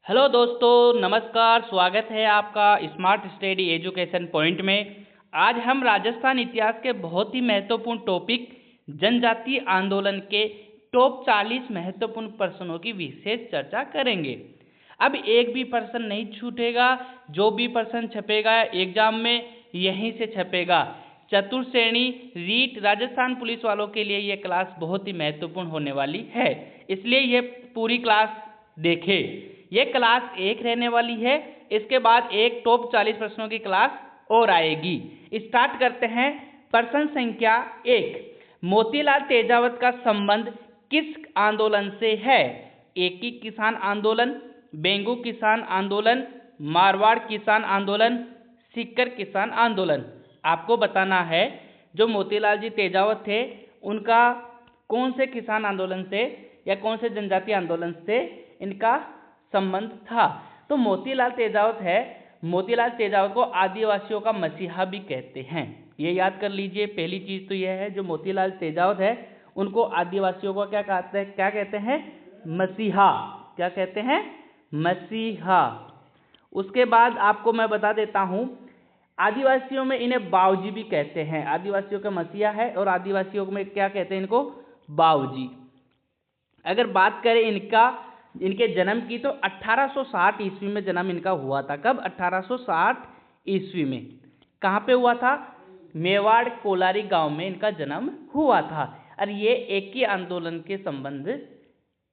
Hello दोस्तों, नमस्कार। स्वागत है आपका स्मार्ट स्टडी एजुकेशन पॉइंट में। आज हम राजस्थान इतिहास के बहुत ही महत्वपूर्ण टॉपिक जनजातीय आंदोलन के टॉप 40 महत्वपूर्ण प्रश्नों की विशेष चर्चा करेंगे। अब एक भी प्रश्न नहीं छूटेगा, जो भी प्रश्न छपेगा एग्जाम में यहीं से छपेगा। चतुर्श्रेणी रीट राजस्थान पुलिस वालों के लिए ये क्लास बहुत ही महत्वपूर्ण होने वाली है, इसलिए ये पूरी क्लास देखें। ये क्लास 1 रहने वाली है, इसके बाद एक टॉप 40 प्रश्नों की क्लास और आएगी। स्टार्ट करते हैं। प्रश्न संख्या 1, मोतीलाल तेजावत का संबंध किस आंदोलन से है? एकी किसान आंदोलन, बेंगू किसान आंदोलन, मारवाड़ किसान आंदोलन, सीकर किसान आंदोलन। आपको बताना है जो मोतीलाल जी तेजावत थे उनका कौन से किसान आंदोलन से या कौन से जनजातीय आंदोलन से इनका संबंध था। तो मोतीलाल तेजावत है, मोतीलाल तेजावत को आदिवासियों का मसीहा भी कहते हैं, ये याद कर लीजिए। पहली चीज तो यह है, जो मोतीलाल तेजावत है उनको आदिवासियों को क्या कहते हैं? मसीहा। क्या कहते हैं? मसीहा। उसके बाद आपको मैं बता देता हूं, आदिवासियों में इन्हें बावजी भी कहते हैं। आदिवासियों का मसीहा है और आदिवासियों में क्या कहते हैं? इनको बावजी। अगर बात करें इनके जन्म की, तो 1860 ईस्वी में जन्म इनका हुआ था। कब? 1860 ईस्वी में। कहाँ पे हुआ था? मेवाड़ कोलारी गांव में इनका जन्म हुआ था। और ये एक ही आंदोलन के संबंध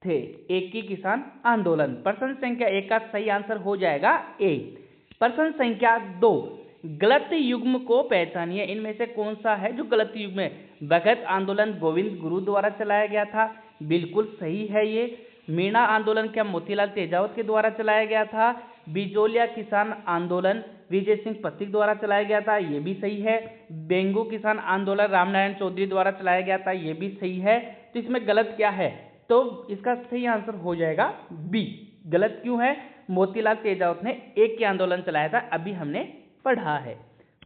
थे, एक ही किसान आंदोलन। प्रश्न संख्या 1 का सही आंसर हो जाएगा ए। प्रश्न संख्या 2, गलत युग्म को पहचानिए। इनमें से कौन सा है जो गलत युग्म है? भगत आंदोलन गोविंद गुरु द्वारा चलाया गया था, बिल्कुल सही है ये। मीणा आंदोलन क्या मोतीलाल तेजावत के द्वारा चलाया गया था? बिजोलिया किसान आंदोलन विजय सिंह पथिक द्वारा चलाया गया था, ये भी सही है। बेंगू किसान आंदोलन रामनारायण चौधरी द्वारा चलाया गया था, ये भी सही है। तो इसमें गलत क्या है? तो इसका सही आंसर हो जाएगा बी। गलत क्यों है? मोतीलाल तेजावत ने एक ही आंदोलन चलाया था, अभी हमने पढ़ा है।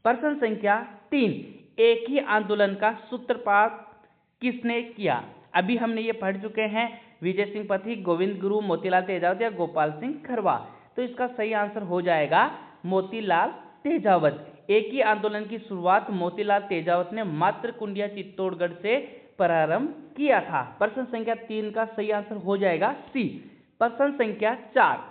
प्रश्न संख्या 3, एक ही आंदोलन का सूत्रपात किसने किया? अभी हमने ये पढ़ चुके हैं, विजय सिंह पथिक, गोविंद गुरु, मोतीलाल तेजावत या गोपाल सिंह खरवा। तो इसका सही आंसर हो जाएगा मोतीलाल तेजावत। एक ही आंदोलन की शुरुआत मोतीलाल तेजावत ने मात्र कुंडिया चित्तौड़गढ़ से प्रारंभ किया था। प्रश्न संख्या 3 का सही आंसर हो जाएगा सी। प्रश्न संख्या 4,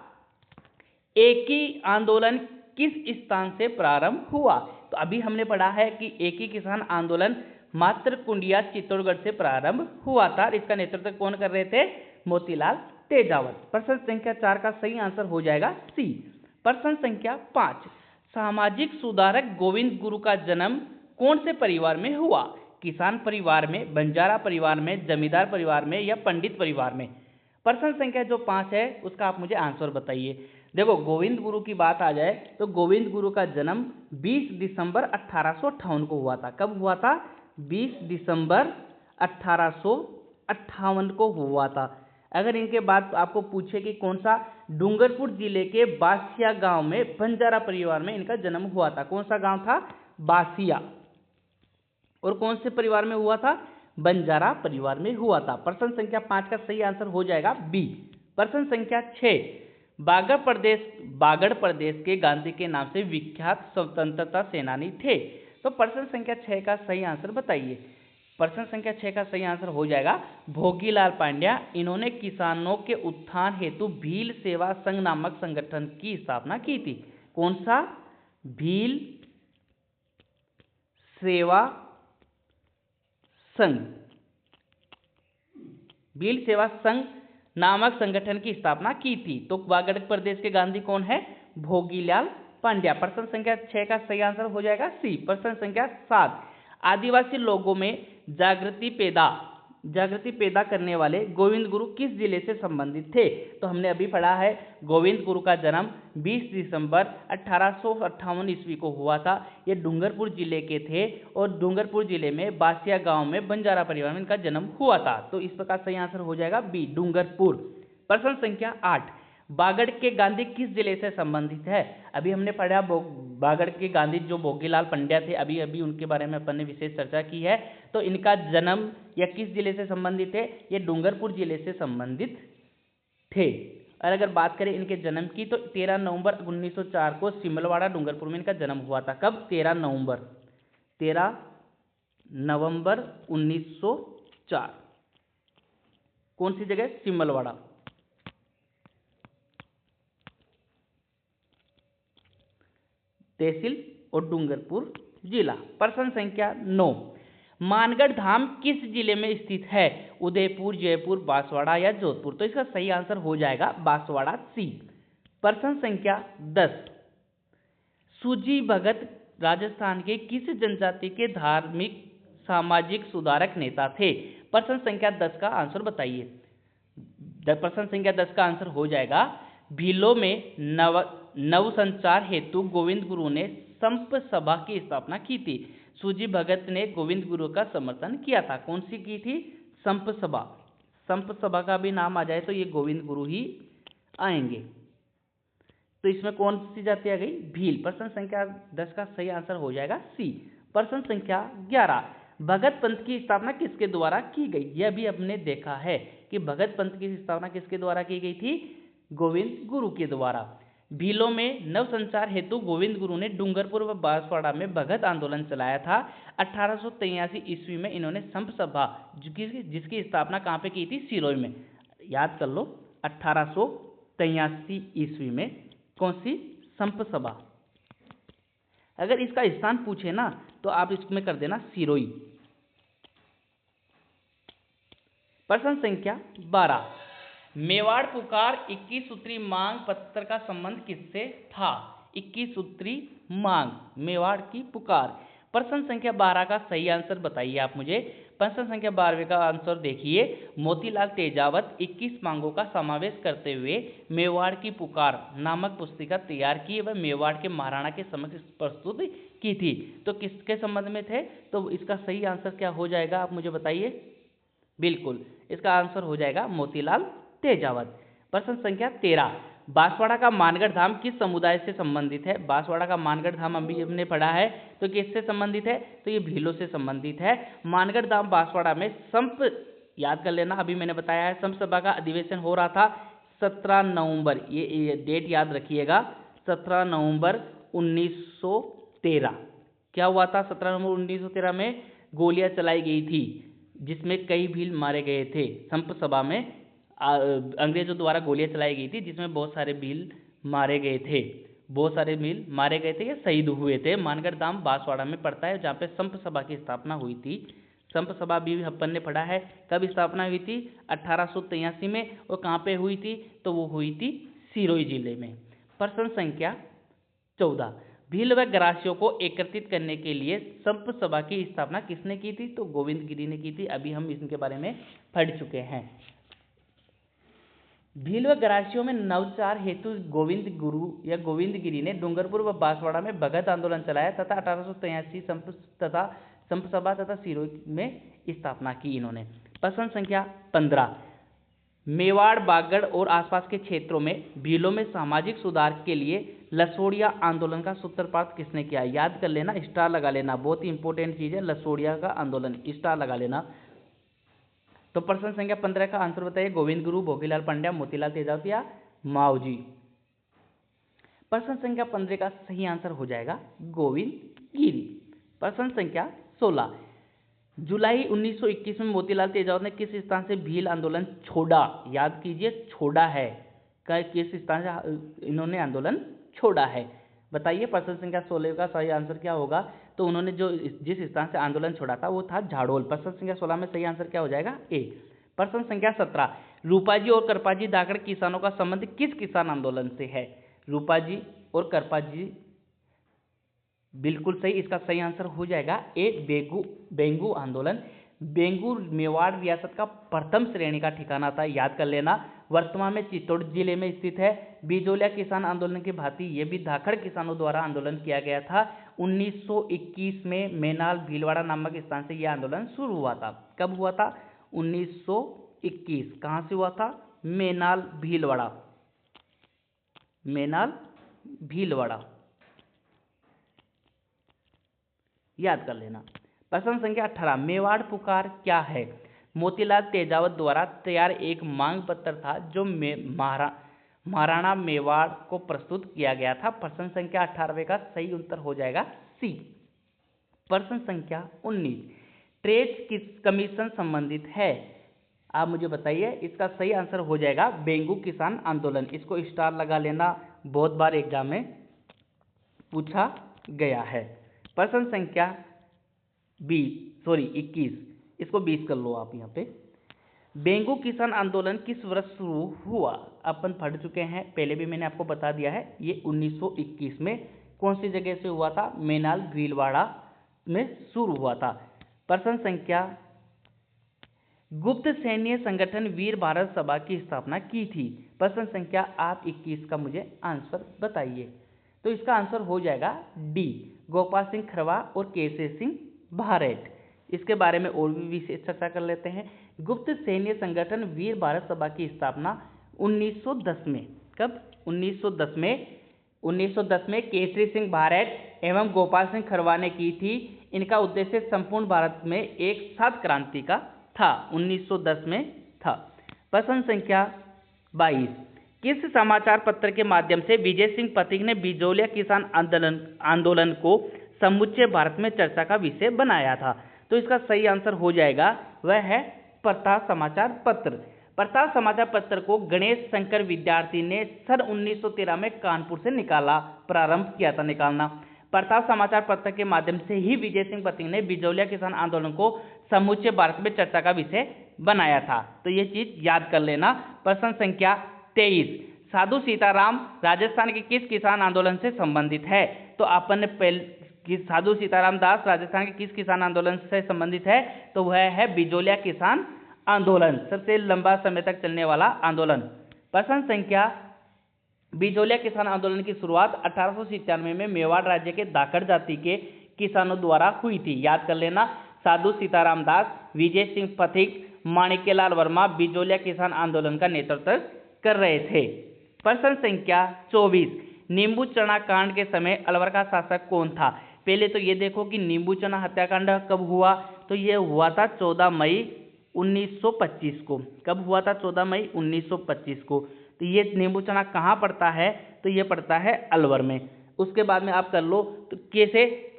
एक ही आंदोलन किस स्थान से प्रारंभ हुआ? तो अभी हमने पढ़ा है कि एक ही किसान आंदोलन मात्र कुंडिया चित्तौड़गढ़ से प्रारंभ हुआ था। इसका नेतृत्व कौन कर रहे थे? मोतीलाल तेजावत। प्रश्न संख्या 4 का सही आंसर हो जाएगा सी। प्रश्न संख्या 5, सामाजिक सुधारक गोविंद गुरु का जन्म कौन से परिवार में हुआ? किसान परिवार में, बंजारा परिवार में, जमींदार परिवार में या पंडित परिवार में? प्रश्न संख्या जो 5 है उसका आप मुझे आंसर बताइए। देखो, गोविंद गुरु की बात आ जाए तो गोविंद गुरु का जन्म 20 दिसंबर 1858 को हुआ था। कब हुआ था? 20 दिसंबर 1858 को हुआ था। अगर इनके बाद आपको पूछे कि कौन सा, डूंगरपुर जिले के बासिया गांव में बंजारा परिवार में इनका जन्म हुआ था। कौन सा गांव था? बासिया। और कौन से परिवार में हुआ था? बंजारा परिवार में हुआ था। प्रश्न संख्या 5 का सही आंसर हो जाएगा बी। प्रश्न संख्या 6, बागड़ प्रदेश के गांधी के नाम से विख्यात स्वतंत्रता सेनानी थे। तो प्रश्न संख्या 6 का सही आंसर बताइए। प्रश्न संख्या 6 का सही आंसर हो जाएगा भोगीलाल पांड्या। इन्होंने किसानों के उत्थान हेतु भील सेवा संघ नामक संगठन की स्थापना की थी। कौन सा? भील सेवा संघ। भील सेवा संघ नामक संगठन की स्थापना की थी। तो बागड़ प्रदेश के गांधी कौन है? भोगीलाल पांड्या। प्रश्न संख्या 6 का सही आंसर हो जाएगा सी। प्रश्न संख्या 7, आदिवासी लोगों में जागृति पैदा करने वाले गोविंद गुरु किस जिले से संबंधित थे? तो हमने अभी पढ़ा है, गोविंद गुरु का जन्म 20 दिसंबर 1858 ईस्वी को हुआ था। ये डूंगरपुर जिले के थे और डूंगरपुर जिले में बासिया गांव में बंजारा परिवार में इनका जन्म हुआ था। तो इस प्रकार सही आंसर हो जाएगा बी, डूंगरपुर। प्रश्न संख्या 8, बागड़ के गांधी किस जिले से संबंधित है? अभी हमने पढ़ा बागड़ के गांधी जो भोगीलाल पांड्या थे, अभी अभी उनके बारे में अपन ने विशेष चर्चा की है। तो इनका जन्म या किस जिले से संबंधित है? ये डूंगरपुर जिले से संबंधित थे। और अगर बात करें इनके जन्म की तो 13 नवंबर 1904 को सिमलवाड़ा डूंगरपुर में इनका जन्म हुआ था। कब? 13 नवंबर 1904। कौन सी जगह? सिमलवाड़ा। तहसील और डूंगरपुर जिला। प्रश्न संख्या 9, मानगढ़ धाम किस जिले में स्थित है? उदयपुर, जयपुर, बांसवाड़ा या जोधपुर? तो इसका सही आंसर हो जाएगा बांसवाड़ा, सी। प्रश्न संख्या 10, सूजी भगत राजस्थान के किस जनजाति के धार्मिक सामाजिक सुधारक नेता थे? प्रश्न संख्या 10 का आंसर बताइए। प्रश्न संख्या 10 का आंसर हो जाएगा भीलों में नव संचार हेतु गोविंद गुरु ने संप सभा की स्थापना की थी। सूजी भगत ने गोविंद गुरु का समर्थन किया था। कौन सी की थी? संप सभा। संप सभा का भी नाम आ जाए तो ये गोविंद गुरु ही आएंगे। तो इसमें कौन सी जाति आ गई? भील। प्रश्न संख्या 10 का सही आंसर हो जाएगा सी। प्रश्न संख्या 11, भगत पंथ की स्थापना किसके द्वारा की गई? यह भी हमने देखा है कि भगत पंथ की स्थापना किसके द्वारा की गई थी? गोविंद गुरु के द्वारा। भीलों में नव संचार हेतु गोविंद गुरु ने डूंगरपुर व बांसवाड़ा में भगत आंदोलन चलाया था। 1883 ईस्वी में इन्होंने संप सभा जिसकी स्थापना कहाँ पे की थी? सिरोही में। याद कर लो, 1883 ईस्वी में कौन सी? संप सभा। अगर इसका स्थान पूछे ना तो आप इसमें कर देना सिरोही। प्रश्न संख्या 12, मेवाड़ पुकार 21 सूत्री मांग पत्र का संबंध किससे था? 21 सूत्री मांग, मेवाड़ की पुकार। प्रश्न संख्या 12 का सही आंसर बताइए आप मुझे। प्रश्न संख्या 12 का आंसर देखिए, मोतीलाल तेजावत 21 मांगों का समावेश करते हुए मेवाड़ की पुकार नामक पुस्तिका तैयार की व मेवाड़ के महाराणा के समक्ष प्रस्तुत की थी। तो किसके संबंध में थे? तो इसका सही आंसर क्या हो जाएगा आप मुझे बताइए। बिल्कुल, इसका आंसर हो जाएगा मोतीलाल तेजावत। प्रश्न संख्या 13, बांसवाड़ा का मानगढ़ धाम किस समुदाय से संबंधित है? बांसवाड़ा का मानगढ़ धाम अभी हमने पढ़ा है, तो किससे संबंधित है? तो ये भीलों से संबंधित है। मानगढ़ धाम बांसवाड़ा में संप, याद कर लेना, अभी मैंने बताया है, संप सभा का अधिवेशन हो रहा था 17 नवंबर, ये डेट याद रखिएगा, 17 नवंबर 1913। क्या हुआ था? 17 नवंबर 1913 में गोलियां चलाई गई थी जिसमें कई भील मारे गए थे। संप सभा में अंग्रेजों द्वारा गोलियां चलाई गई थी जिसमें बहुत सारे भील मारे गए थे। बहुत सारे भील मारे गए थे या शहीद हुए थे। मानगढ़ धाम बांसवाड़ा में पड़ता है जहाँ पे संप सभा की स्थापना हुई थी। संप सभा भी अपन ने पढ़ा है, कब स्थापना हुई थी? 1883 में। और कहाँ पे हुई थी? तो वो हुई थी सिरोही जिले में। प्रश्न संख्या 14, भील व गरासियों को एकत्रित करने के लिए संप सभा की स्थापना किसने की थी? तो गोविंद गिरी ने की थी। अभी हम इनके बारे में पढ़ चुके हैं। भील व गरासियों में नवचार हेतु गोविंद गुरु या गोविंद गिरी ने डूंगरपुर व बांसवाड़ा में भगत आंदोलन चलाया तथा 1883 संप सभा तथा सिरोही में स्थापना की इन्होंने। प्रश्न संख्या 15, मेवाड़, बागड़ और आसपास के क्षेत्रों में भीलों में सामाजिक सुधार के लिए लसोड़िया आंदोलन का सूत्रपात किसने किया? याद कर लेना, स्टार लगा लेना, बहुत ही इंपॉर्टेंट चीज है। लसोड़िया का आंदोलन, स्टार लगा लेना। तो प्रश्न संख्या 15 का आंसर बताइए। गोविंद गुरु, भोगीलाल पंड्या, मोतीलाल तेजावत या माओजी? प्रश्न संख्या 15 का सही आंसर हो जाएगा गोविंद गिरी। प्रश्न संख्या 16, जुलाई 1921 में मोतीलाल तेजावत ने किस स्थान से भील आंदोलन छोड़ा? याद कीजिए, छोड़ा है। किस स्थान से इन्होंने आंदोलन छोड़ा है? बताइए। प्रश्न संख्या 16 का सही आंसर क्या होगा? तो उन्होंने जिस स्थान से आंदोलन छोड़ा था वो था झाड़ोल। प्रश्न संख्या 16 में सही आंसर क्या हो जाएगा? ए। प्रश्न संख्या 17, रूपाजी और करपाजी दागड़ किसानों का संबंध किस किसान आंदोलन से है? रूपाजी और करपाजी, बिल्कुल सही। इसका सही आंसर हो जाएगा ए, बेंगू आंदोलन। बेंगू मेवाड़ रियासत का प्रथम श्रेणी का ठिकाना था, याद कर लेना। वर्तमान में चित्तौड़ जिले में स्थित है। बिजोलिया किसान आंदोलन की भांति ये भी धाकड़ किसानों द्वारा आंदोलन किया गया था। 1921 में मेनाल भीलवाड़ा नामक स्थान से यह आंदोलन शुरू हुआ था। कब हुआ था? 1921। कहाँ से हुआ था? मेनाल भीलवाड़ा। मेनाल भीलवाड़ा, याद कर लेना। प्रश्न संख्या 18, मेवाड़ पुकार क्या है? मोतीलाल तेजावत द्वारा तैयार एक मांग पत्र था जो महाराणा मेवाड़ को प्रस्तुत किया गया था। प्रश्न संख्या 18वें का सही उत्तर हो जाएगा सी। प्रश्न संख्या 19, ट्रेड किस कमीशन संबंधित है? आप मुझे बताइए, इसका सही आंसर हो जाएगा बेंगू किसान आंदोलन। इसको स्टार लगा लेना, बहुत बार एग्जाम में पूछा गया है। प्रश्न संख्या 21, इसको 20 कर लो आप यहाँ पे। बेंगू किसान आंदोलन किस वर्ष शुरू हुआ? अपन पढ़ चुके हैं, पहले भी मैंने आपको बता दिया है। ये 1921 में कौन सी जगह से हुआ था? मेनाल भीलवाड़ा में शुरू हुआ था। प्रश्न संख्या, गुप्त सैन्य संगठन वीर भारत सभा की स्थापना की थी। प्रश्न संख्या आप 21 का मुझे आंसर बताइए। तो इसका आंसर हो जाएगा डी, गोपाल सिंह खरवा और केसरी सिंह भारत। इसके बारे में और भी विशेष चर्चा कर लेते हैं। गुप्त सैन्य संगठन वीर भारत सभा की स्थापना 1910 में, कब? 1910 में केसरी सिंह भारत एवं गोपाल सिंह खरवा ने की थी। इनका उद्देश्य संपूर्ण भारत में एक साथ क्रांति का था। 1910 में था। प्रश्न संख्या 22, किस समाचार पत्र के माध्यम से विजय सिंह पथिक ने बिजौलिया किसान आंदोलन को समूचे भारत में चर्चा का विषय बनाया था? तो इसका सही आंसर हो जाएगा, वह है प्रताप समाचार पत्र। प्रताप समाचार पत्र को गणेश शंकर विद्यार्थी ने सन 1913 में कानपुर से प्रारंभ किया था निकालना। प्रताप समाचार पत्र के माध्यम से ही विजय सिंह पथिक ने बिजौलिया किसान आंदोलन को समूचे भारत में चर्चा का विषय बनाया था। तो ये चीज याद कर लेना। प्रश्न संख्या 23, साधु सीताराम राजस्थान के किस किसान आंदोलन से संबंधित है? तो अपन ने साधु सीताराम दास राजस्थान के किस किसान आंदोलन से संबंधित है? तो वह है बिजौलिया किसान आंदोलन, सबसे लंबा समय तक चलने वाला आंदोलन। प्रश्न संख्या, बिजौलिया किसान आंदोलन की शुरुआत 1897 में मेवाड़ राज्य के धाकड़ जाति के किसानों द्वारा हुई थी। याद कर लेना, साधु सीताराम दास, विजय सिंह पथिक, माणिक्यलाल वर्मा बिजौलिया किसान आंदोलन का नेतृत्व कर रहे थे। प्रश्न संख्या 24, नींबू चना कांड के समय अलवर का शासक कौन था? पहले तो ये देखो कि नींबू चना हत्याकांड कब हुआ? तो ये हुआ था 14 मई 1925 को। कब हुआ था? 14 मई 1925 को। तो ये नींबू चना कहाँ पड़ता है? तो ये पड़ता है अलवर में। उसके बाद में आप कर लो तो कैसे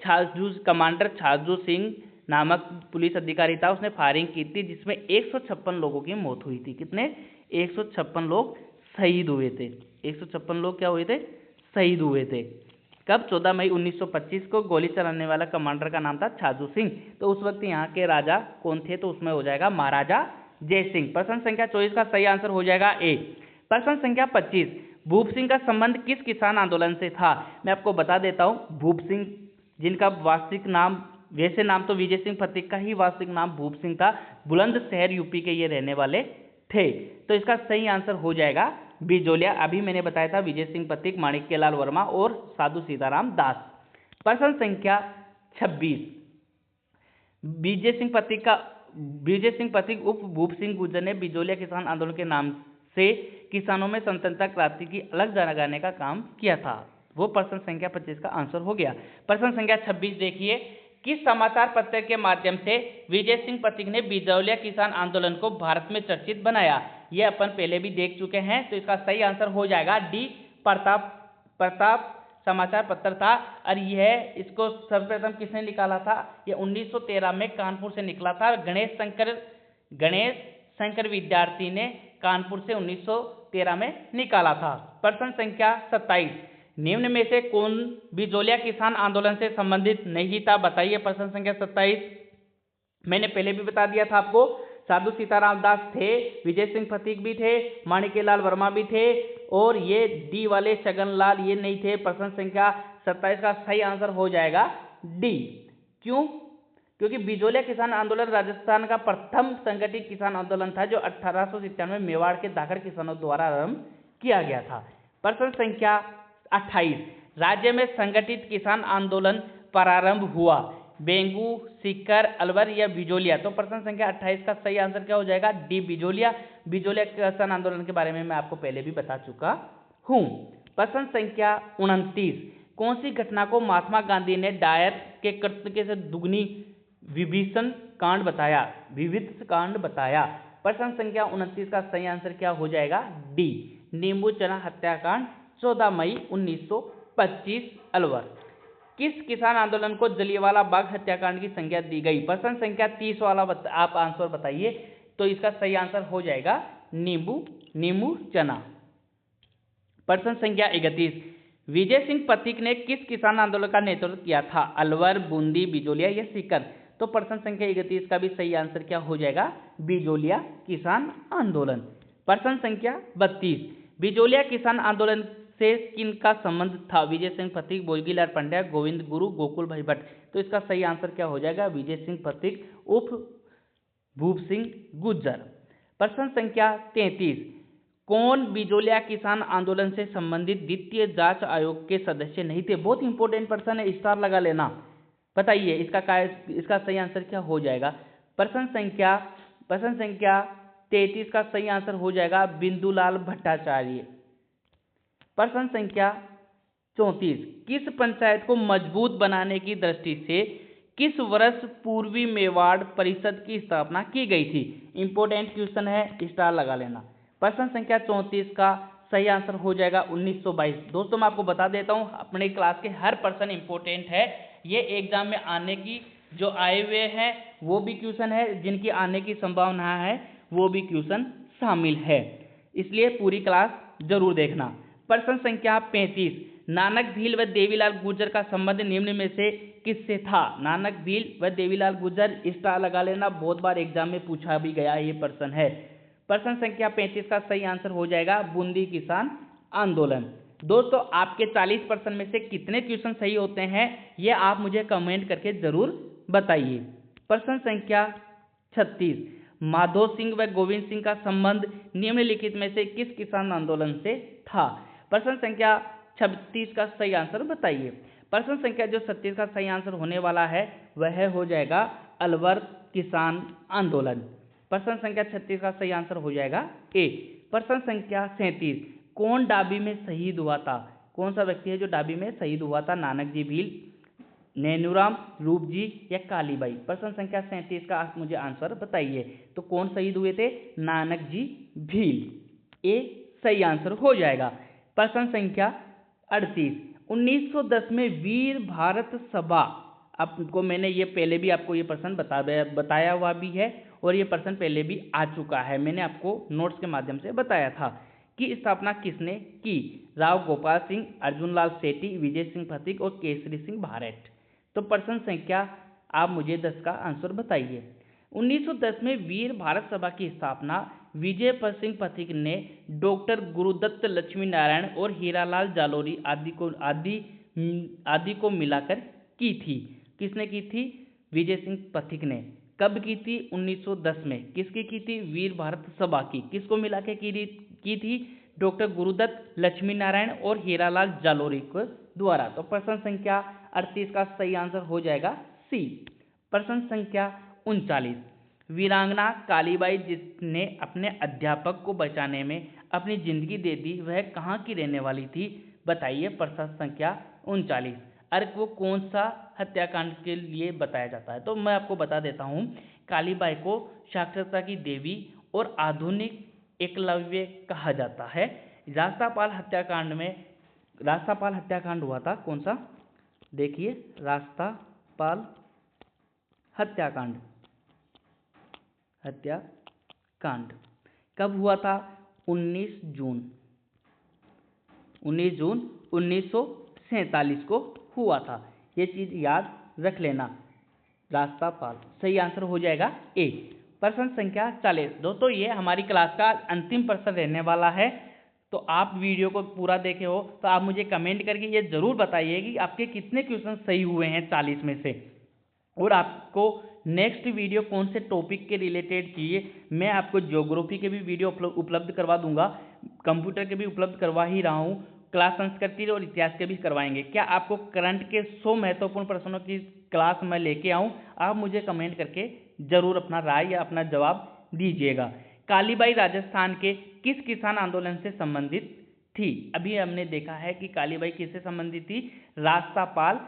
कमांडर छाजू सिंह नामक पुलिस अधिकारी था, उसने फायरिंग की थी जिसमें 156 लोगों की मौत हुई थी। कितने? 156 लोग शहीद हुए थे। 156 लोग क्या हुए थे? शहीद हुए थे। कब? 14 मई 1925 को। गोली चलाने वाला कमांडर का नाम था छाजू सिंह। तो उस वक्त यहाँ के राजा कौन थे? तो उसमें हो जाएगा महाराजा जय सिंह। प्रश्न संख्या 24 का सही आंसर हो जाएगा ए। प्रश्न संख्या 25, भूप सिंह का संबंध किस किसान आंदोलन से था? मैं आपको बता देता हूँ। भूप सिंह, जिनका वास्तविक नाम, वैसे नाम तो विजय सिंह पथिक का ही वास्तविक नाम भूप सिंह था, बुलंदशहर यूपी के ये रहने वाले थे। तो इसका सही आंसर हो जाएगा बिजौलिया। अभी मैंने बताया था विजय सिंह पथिक, माणिक्यलाल वर्मा और साधु सीताराम दास। प्रश्न संख्या 26, विजय सिंह पथिक उप भूप सिंह गुर्जर ने बिजौलिया किसान आंदोलन के नाम से किसानों में स्वतंत्रता क्रांति की अलग जगाने का काम किया था। वो प्रश्न संख्या 25 का आंसर हो गया। प्रश्न संख्या 26 देखिए, किस समाचार पत्र के माध्यम से विजय सिंह पथिक ने बिजौलिया किसान आंदोलन को भारत में चर्चित बनाया? ये अपन पहले भी देख चुके हैं। तो इसका सही आंसर हो जाएगा डी, प्रताप समाचार पत्र था। और यह इसको सर्वप्रथम किसने निकाला था? ये 1913 में कानपुर से निकला था। गणेश शंकर विद्यार्थी ने कानपुर से 1913 में निकाला था। प्रश्न संख्या 27, निम्न में से कौन बिजौलिया किसान आंदोलन से संबंधित नहीं था? बताइए। प्रश्न संख्या 27, मैंने पहले भी बता दिया था आपको, साधु सीताराम दास थे, विजय सिंह पथिक भी थे, माणिक्यलाल वर्मा भी थे, और ये डी वाले छगनलाल ये नहीं थे। प्रश्न संख्या 27 का सही आंसर हो जाएगा डी। क्यों? क्योंकि बिजौलिया किसान आंदोलन राजस्थान का प्रथम संगठित किसान आंदोलन था जो 1897 में मेवाड़ के धाकड़ किसानों द्वारा आरंभ किया गया था। प्रश्न संख्या 28, राज्य में संगठित किसान आंदोलन प्रारंभ हुआ बेंगू, सीकर, अलवर या बिजौलिया? तो प्रश्न संख्या 28 का सही आंसर क्या हो जाएगा? डी, बिजौलिया। बिजौलिया किसान आंदोलन के बारे में मैं आपको पहले भी बता चुका हूं। प्रश्न संख्या 29, कौन सी घटना को महात्मा गांधी ने डायर के कर्तव्य से दुगनी विभीषण कांड बताया? प्रश्न संख्या 29 का सही आंसर क्या हो जाएगा? डी, नींबू चना हत्याकांड 14 मई 1925 अलवर। किस किसान आंदोलन को जलियांवाला बाग हत्याकांड की संज्ञा दी गई? प्रश्न संख्या 30 वाला आप आंसर बताइए। तो इसका सही आंसर हो जाएगा नींबू चना। प्रश्न संख्या 31, विजय सिंह पथिक ने किस किसान आंदोलन का नेतृत्व किया था? अलवर, बूंदी, बिजोलिया या सीकर? तो प्रश्न संख्या 31 का भी सही आंसर क्या हो जाएगा? बिजोलिया किसान आंदोलन। प्रश्न संख्या 32, बिजोलिया किसान आंदोलन से किनका संबंध था? विजय सिंह पथिक, भोजगीलाल पंड्या, गोविंद गुरु, गोकुल भाई भट्ट? तो इसका सही आंसर क्या हो जाएगा? विजय सिंह पथिक उर्फ भूप सिंह गुज्जर। प्रश्न संख्या 33, कौन बिजोलिया किसान आंदोलन से संबंधित द्वितीय जांच आयोग के सदस्य नहीं थे? बहुत इंपॉर्टेंट प्रश्न है, स्टार लगा लेना। बताइए इसका सही आंसर क्या हो जाएगा? प्रश्न संख्या 33 का सही आंसर हो जाएगा बिंदुलाल भट्टाचार्य। प्रश्न संख्या 34, किस पंचायत को मजबूत बनाने की दृष्टि से किस वर्ष पूर्वी मेवाड़ परिषद की स्थापना की गई थी? इंपॉर्टेंट क्वेश्चन है, स्टार लगा लेना। प्रश्न संख्या 34 का सही आंसर हो जाएगा 1922। दोस्तों मैं आपको बता देता हूं, अपने क्लास के हर पर्सन इंपॉर्टेंट है। ये एग्जाम में आने की जो आए हुए हैं वो भी क्वेश्चन है, जिनकी आने की संभावना है वो भी क्वेश्चन शामिल है, इसलिए पूरी क्लास जरूर देखना। प्रश्न संख्या 35, नानक भील व देवीलाल गुर्जर का संबंध निम्न में से किससे था? नानक भील व देवीलाल गुर्जर, स्टार लगा लेना, बहुत बार एग्जाम में पूछा भी गया ये प्रश्न है। प्रश्न संख्या 35 का सही आंसर हो जाएगा बूंदी किसान आंदोलन। दोस्तों आपके 40% में से कितने क्वेश्चन सही होते हैं ये आप मुझे कमेंट करके जरूर बताइए। प्रश्न संख्या 36, माधो सिंह व गोविंद सिंह का संबंध निम्नलिखित में से किस किसान आंदोलन से था? प्रश्न संख्या 36 का सही आंसर बताइए। प्रश्न संख्या जो 36 का सही आंसर होने वाला है वह हो जाएगा अलवर किसान आंदोलन। प्रश्न संख्या 36 का सही आंसर हो जाएगा ए। प्रश्न संख्या 37, कौन डाबी में शहीद हुआ था? कौन सा व्यक्ति है जो डाबी में शहीद हुआ था? नानक जी भील, नैनूराम, रूप जी या कालीबाई? प्रश्न संख्या 37 का आप मुझे आंसर बताइए। तो कौन शहीद हुए थे? नानक जी भील, ए सही आंसर हो जाएगा। प्रश्न संख्या 38, 1910 में वीर भारत सभा, आपको मैंने ये पहले भी आपको ये प्रश्न बताया हुआ भी है और ये प्रश्न पहले भी आ चुका है, मैंने आपको नोट्स के माध्यम से बताया था कि स्थापना किसने की? राव गोपाल सिंह, अर्जुन लाल सेठी, विजय सिंह पथिक और केसरी सिंह भारत? तो प्रश्न संख्या आप मुझे 10 का आंसर बताइए। 1910 में वीर भारत सभा की स्थापना विजय सिंह पथिक ने डॉक्टर गुरुदत्त लक्ष्मी नारायण और हीरालाल जालोरी आदि को मिलाकर की थी। किसने की थी? विजय सिंह पथिक ने। कब की थी? 1910 में। किसकी की थी? वीर भारत सभा की। किसको मिला के की थी? डॉक्टर गुरुदत्त लक्ष्मी नारायण और हीरालाल जालोरी को द्वारा। तो प्रश्न संख्या 38 का सही आंसर हो जाएगा सी। प्रश्न संख्या 39, वीरांगना कालीबाई जिसने अपने अध्यापक को बचाने में अपनी जिंदगी दे दी वह कहाँ की रहने वाली थी? बताइए। प्रश्न संख्या 39, अर्क वो कौन सा हत्याकांड के लिए बताया जाता है? तो मैं आपको बता देता हूँ, कालीबाई को साक्षरता की देवी और आधुनिक एकलव्य कहा जाता है। रास्तापाल हत्याकांड हुआ था, कौन सा? देखिए, रास्तापाल हत्याकांड कब हुआ था? 19 जून 1947 को हुआ था। ये चीज याद रख लेना। रास्तापाल सही आंसर हो जाएगा ए। प्रश्न संख्या 40, दोस्तों ये हमारी क्लास का अंतिम प्रश्न रहने वाला है, तो आप वीडियो को पूरा देखे हो तो आप मुझे कमेंट करके ये जरूर बताइए कि आपके कितने क्वेश्चन सही हुए हैं 40 में से, और आपको नेक्स्ट वीडियो कौन से टॉपिक के रिलेटेड चाहिए। मैं आपको ज्योग्राफी के भी वीडियो उपलब्ध करवा दूंगा, कंप्यूटर के भी उपलब्ध करवा ही रहा हूँ, क्लास संस्कृति और इतिहास के भी करवाएंगे। क्या आपको करंट के 100 महत्वपूर्ण प्रश्नों की क्लास मैं लेके आऊँ? आप मुझे कमेंट करके जरूर अपना राय या अपना जवाब दीजिएगा। कालीबाई राजस्थान के किस किसान आंदोलन से संबंधित थी? अभी हमने देखा है कि कालीबाई किससे संबंधित थी? रास्तापाल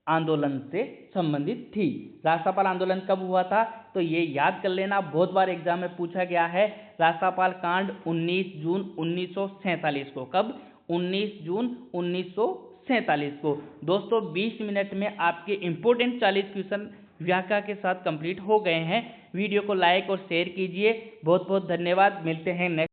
आंदोलन से संबंधित थी। राष्ट्रपाल आंदोलन कब हुआ था, तो ये याद कर लेना, बहुत बार एग्जाम में पूछा गया है। राष्ट्रपाल कांड 19 जून 1947 को। कब? 19 जून 1947 को। दोस्तों 20 मिनट में आपके इंपोर्टेंट 40 क्वेश्चन व्याख्या के साथ कंप्लीट हो गए हैं। वीडियो को लाइक और शेयर कीजिए। बहुत बहुत धन्यवाद। मिलते हैं नेक्स्ट